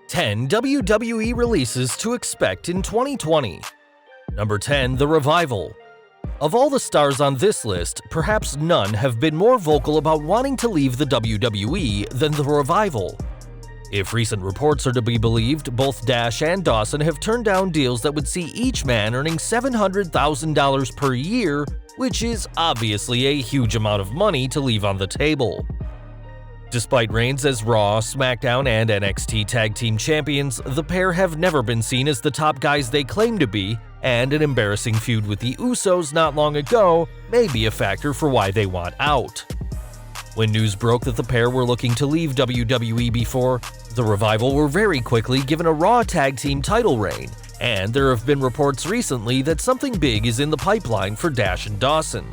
10 WWE releases to expect in 2020. Number 10. The Revival. Of all the stars on this list, perhaps none have been more vocal about wanting to leave the WWE than The Revival. If recent reports are to be believed, both Dash and Dawson have turned down deals that would see each man earning $700,000 per year, which is obviously a huge amount of money to leave on the table. Despite reigns as Raw, SmackDown, and NXT Tag Team Champions, the pair have never been seen as the top guys they claim to be, and an embarrassing feud with the Usos not long ago may be a factor for why they want out. When news broke that the pair were looking to leave WWE before, the Revival were very quickly given a Raw Tag Team title reign, and there have been reports recently that something big is in the pipeline for Dash and Dawson.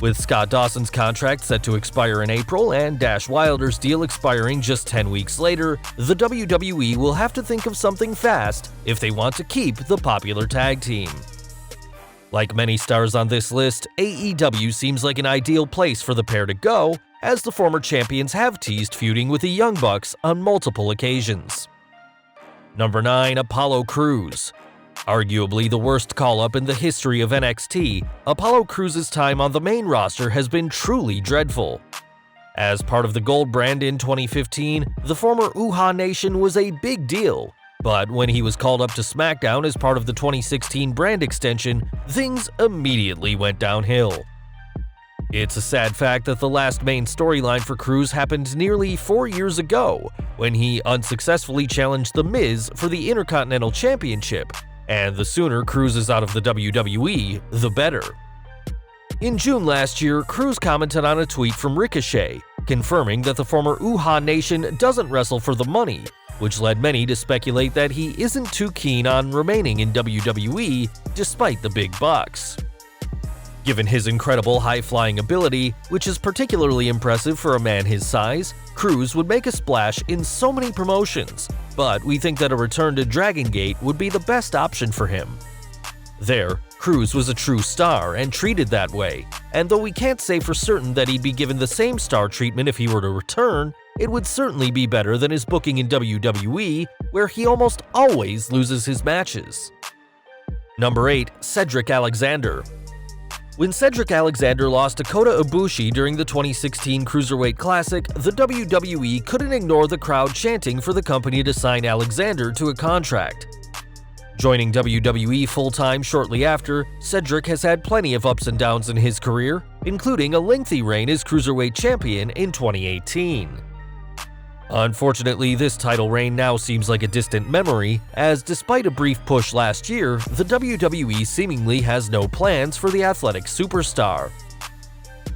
With Scott Dawson's contract set to expire in April and Dash Wilder's deal expiring just 10 weeks later, the WWE will have to think of something fast if they want to keep the popular tag team. Like many stars on this list, AEW seems like an ideal place for the pair to go, as the former champions have teased feuding with the Young Bucks on multiple occasions. Number 9. Apollo Crews. Arguably the worst call-up in the history of NXT, Apollo Crews' time on the main roster has been truly dreadful. As part of the Gold brand in 2015, the former Uhaa Nation was a big deal, but when he was called up to SmackDown as part of the 2016 brand extension, things immediately went downhill. It's a sad fact that the last main storyline for Crews happened nearly 4 years ago, when he unsuccessfully challenged The Miz for the Intercontinental Championship, and the sooner Crews is out of the WWE, the better. In June last year, Crews commented on a tweet from Ricochet, confirming that the former Uhaa Nation doesn't wrestle for the money, which led many to speculate that he isn't too keen on remaining in WWE despite the big bucks. Given his incredible high-flying ability, which is particularly impressive for a man his size, Crews would make a splash in so many promotions, but we think that a return to Dragon Gate would be the best option for him. There, Crews was a true star and treated that way, and though we can't say for certain that he'd be given the same star treatment if he were to return, it would certainly be better than his booking in WWE, where he almost always loses his matches. Number 8. Cedric Alexander. When Cedric Alexander lost to Kota Ibushi during the 2016 Cruiserweight Classic, the WWE couldn't ignore the crowd chanting for the company to sign Alexander to a contract. Joining WWE full-time shortly after, Cedric has had plenty of ups and downs in his career, including a lengthy reign as Cruiserweight Champion in 2018. Unfortunately, this title reign now seems like a distant memory, as despite a brief push last year, the WWE seemingly has no plans for the athletic superstar.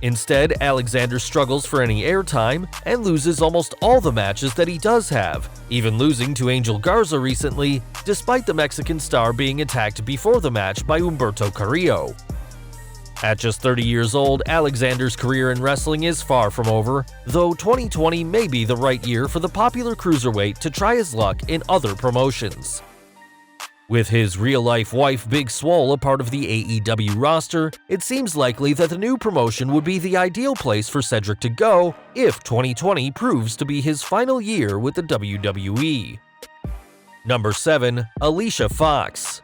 Instead, Alexander struggles for any airtime and loses almost all the matches that he does have, even losing to Angel Garza recently, despite the Mexican star being attacked before the match by Humberto Carrillo. At just 30 years old, Alexander's career in wrestling is far from over, though 2020 may be the right year for the popular cruiserweight to try his luck in other promotions. With his real-life wife Big Swole a part of the AEW roster, it seems likely that the new promotion would be the ideal place for Cedric to go if 2020 proves to be his final year with the WWE. Number 7. Alicia Fox.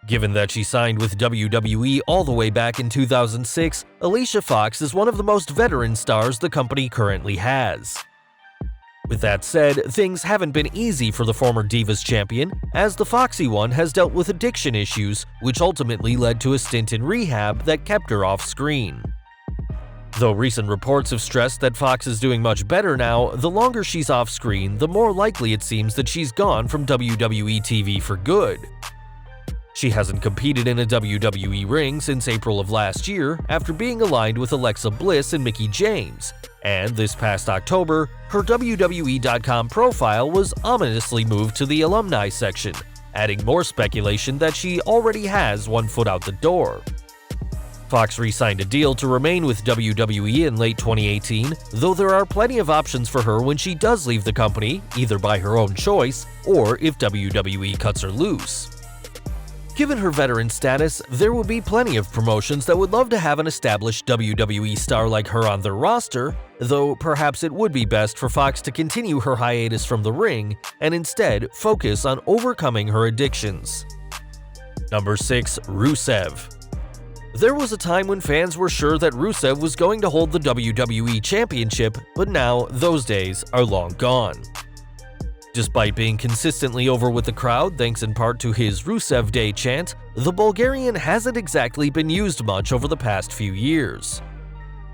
Given that she signed with WWE all the way back in 2006, Alicia Fox is one of the most veteran stars the company currently has. With that said, things haven't been easy for the former Divas champion, as the Foxy one has dealt with addiction issues, which ultimately led to a stint in rehab that kept her off screen. Though recent reports have stressed that Fox is doing much better now, the longer she's off screen, the more likely it seems that she's gone from WWE TV for good. She hasn't competed in a WWE ring since April of last year after being aligned with Alexa Bliss and Mickie James, and this past October, her WWE.com profile was ominously moved to the alumni section, adding more speculation that she already has one foot out the door. Fox re-signed a deal to remain with WWE in late 2018, though there are plenty of options for her when she does leave the company, either by her own choice or if WWE cuts her loose. Given her veteran status, there would be plenty of promotions that would love to have an established WWE star like her on their roster, though perhaps it would be best for Fox to continue her hiatus from the ring and instead focus on overcoming her addictions. Number 6. Rusev. There was a time when fans were sure that Rusev was going to hold the WWE Championship, but now those days are long gone. Despite being consistently over with the crowd thanks in part to his Rusev Day chant, the Bulgarian hasn't exactly been used much over the past few years.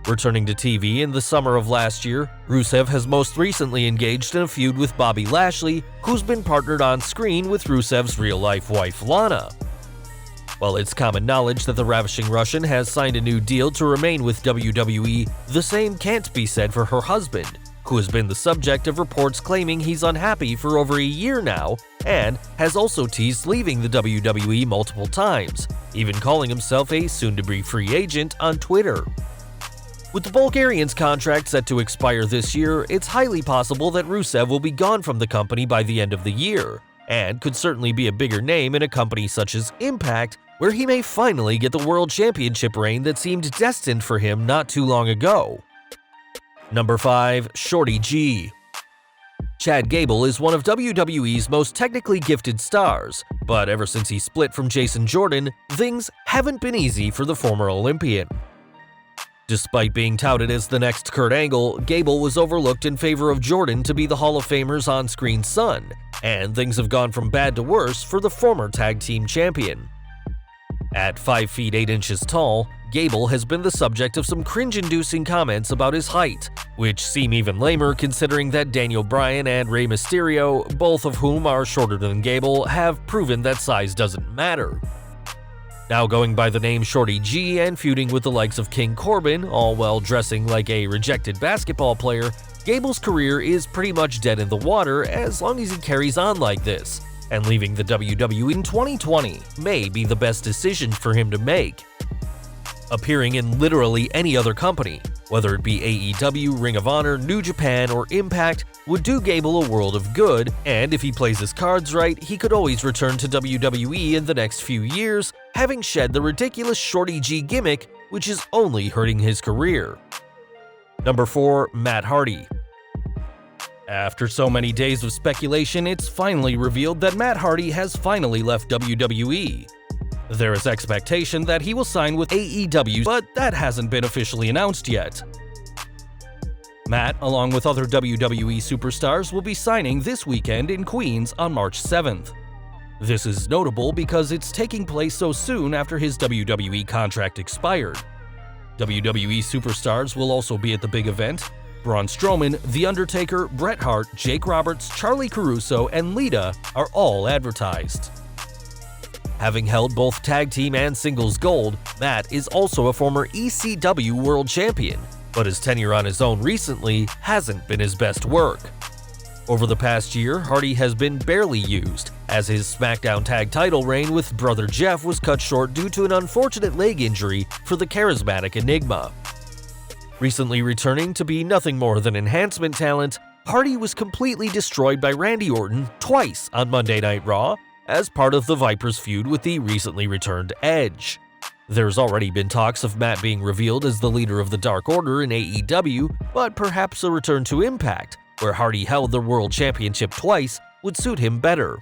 Returning to TV in the summer of last year, Rusev has most recently engaged in a feud with Bobby Lashley, who's been partnered on screen with Rusev's real-life wife Lana. While it's common knowledge that the ravishing Russian has signed a new deal to remain with WWE, the same can't be said for her husband, who has been the subject of reports claiming he's unhappy for over a year now and has also teased leaving the WWE multiple times, even calling himself a soon-to-be free agent on Twitter. With the Bulgarian's contract set to expire this year, it's highly possible that Rusev will be gone from the company by the end of the year, and could certainly be a bigger name in a company such as Impact, where he may finally get the World Championship reign that seemed destined for him not too long ago. Number 5. Shorty G. Chad Gable is one of WWE's most technically gifted stars, but ever since he split from Jason Jordan, things haven't been easy for the former Olympian. Despite being touted as the next Kurt Angle, Gable was overlooked in favor of Jordan to be the Hall of Famer's on-screen son, and things have gone from bad to worse for the former tag team champion. At 5 feet 8 inches tall, Gable has been the subject of some cringe-inducing comments about his height, which seem even lamer considering that Daniel Bryan and Rey Mysterio, both of whom are shorter than Gable, have proven that size doesn't matter. Now going by the name Shorty G and feuding with the likes of King Corbin, all while dressing like a rejected basketball player, Gable's career is pretty much dead in the water as long as he carries on like this, and leaving the WWE in 2020 may be the best decision for him to make. Appearing in literally any other company, whether it be AEW, Ring of Honor, New Japan, or Impact, would do Gable a world of good, and if he plays his cards right, he could always return to WWE in the next few years, having shed the ridiculous Shorty G gimmick, which is only hurting his career. Number 4. Matt Hardy. After so many days of speculation, it's finally revealed that Matt Hardy has finally left WWE. There is expectation that he will sign with AEW, but that hasn't been officially announced yet. Matt, along with other WWE superstars, will be signing this weekend in Queens on March 7th. This is notable because it's taking place so soon after his WWE contract expired. WWE Superstars will also be at the big event. Braun Strowman, The Undertaker, Bret Hart, Jake Roberts, Charlie Caruso, and Lita are all advertised. Having held both tag team and singles gold, Matt is also a former ECW world champion, but his tenure on his own recently hasn't been his best work. Over the past year, Hardy has been barely used, as his SmackDown tag title reign with Brother Jeff was cut short due to an unfortunate leg injury for the charismatic Enigma. Recently returning to be nothing more than enhancement talent, Hardy was completely destroyed by Randy Orton twice on Monday Night Raw as part of the Viper's feud with the recently returned Edge. There's already been talks of Matt being revealed as the leader of the Dark Order in AEW, but perhaps a return to Impact, where Hardy held the World Championship twice, would suit him better.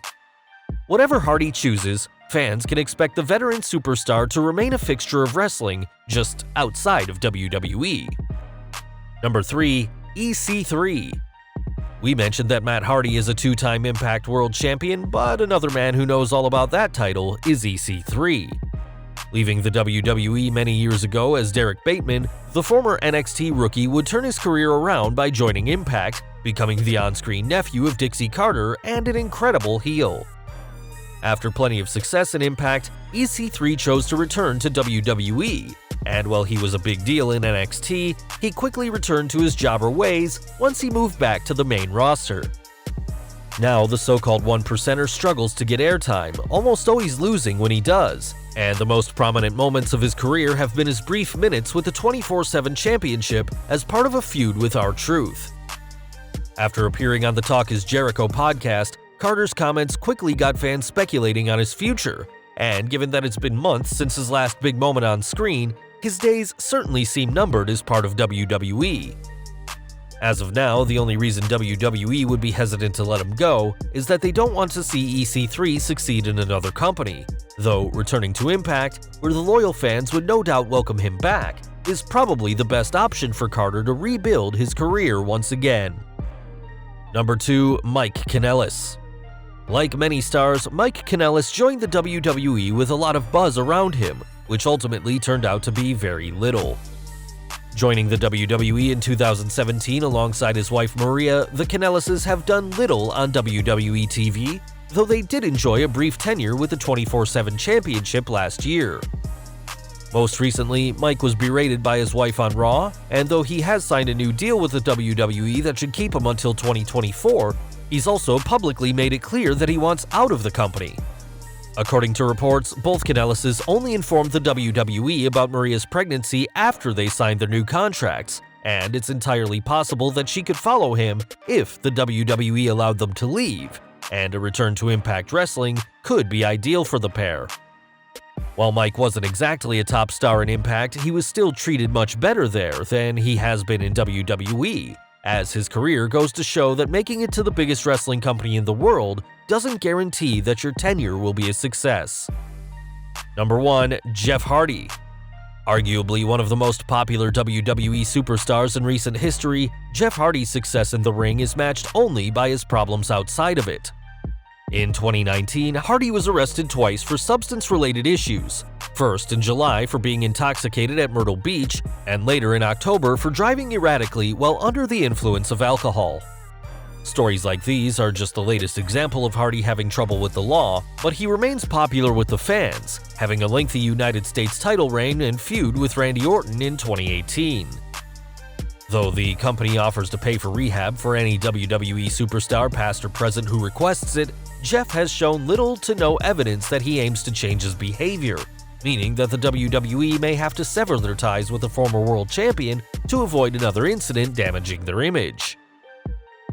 Whatever Hardy chooses, fans can expect the veteran superstar to remain a fixture of wrestling just outside of WWE. Number 3. EC3. We mentioned that Matt Hardy is a two-time Impact World Champion, but another man who knows all about that title is EC3. Leaving the WWE many years ago as Derek Bateman, the former NXT rookie would turn his career around by joining Impact, becoming the on-screen nephew of Dixie Carter and an incredible heel. After plenty of success in Impact, EC3 chose to return to WWE, and while he was a big deal in NXT, he quickly returned to his jobber ways once he moved back to the main roster. Now, the so-called one-percenter struggles to get airtime, almost always losing when he does, and the most prominent moments of his career have been his brief minutes with the 24/7 championship as part of a feud with R-Truth. After appearing on the Talk is Jericho podcast, Carter's comments quickly got fans speculating on his future, and given that it's been months since his last big moment on screen, his days certainly seem numbered as part of WWE. As of now, the only reason WWE would be hesitant to let him go is that they don't want to see EC3 succeed in another company, though returning to Impact, where the loyal fans would no doubt welcome him back, is probably the best option for Carter to rebuild his career once again. Number 2. Mike Kanellis. Like many stars, Mike Kanellis joined the WWE with a lot of buzz around him, which ultimately turned out to be very little. Joining the WWE in 2017 alongside his wife Maria, the Kanellises have done little on WWE TV, though they did enjoy a brief tenure with the 24/7 Championship last year. Most recently, Mike was berated by his wife on Raw, and though he has signed a new deal with the WWE that should keep him until 2024, he's also publicly made it clear that he wants out of the company. According to reports, both Kanellises only informed the WWE about Maria's pregnancy after they signed their new contracts, and it's entirely possible that she could follow him if the WWE allowed them to leave, and a return to Impact Wrestling could be ideal for the pair. While Mike wasn't exactly a top star in Impact, he was still treated much better there than he has been in WWE, as his career goes to show that making it to the biggest wrestling company in the world doesn't guarantee that your tenure will be a success. Number 1. Jeff Hardy. Arguably one of the most popular WWE superstars in recent history, Jeff Hardy's success in the ring is matched only by his problems outside of it. In 2019, Hardy was arrested twice for substance-related issues, first in July for being intoxicated at Myrtle Beach, and later in October for driving erratically while under the influence of alcohol. Stories like these are just the latest example of Hardy having trouble with the law, but he remains popular with the fans, having a lengthy United States title reign and feud with Randy Orton in 2018. Though the company offers to pay for rehab for any WWE superstar past or present who requests it, Jeff has shown little to no evidence that he aims to change his behavior, meaning that the WWE may have to sever their ties with the former world champion to avoid another incident damaging their image.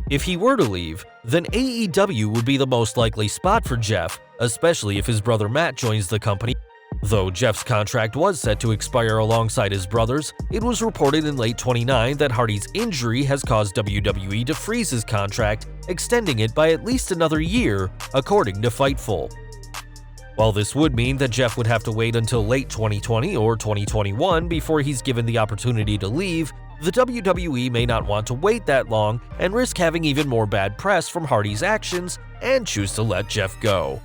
If he were to leave, then AEW would be the most likely spot for Jeff, especially if his brother Matt joins the company. Though Jeff's contract was set to expire alongside his brother's, it was reported in late 2019 that Hardy's injury has caused WWE to freeze his contract, extending it by at least another year, according to Fightful. While this would mean that Jeff would have to wait until late 2020 or 2021 before he's given the opportunity to leave, the WWE may not want to wait that long and risk having even more bad press from Hardy's actions and choose to let Jeff go.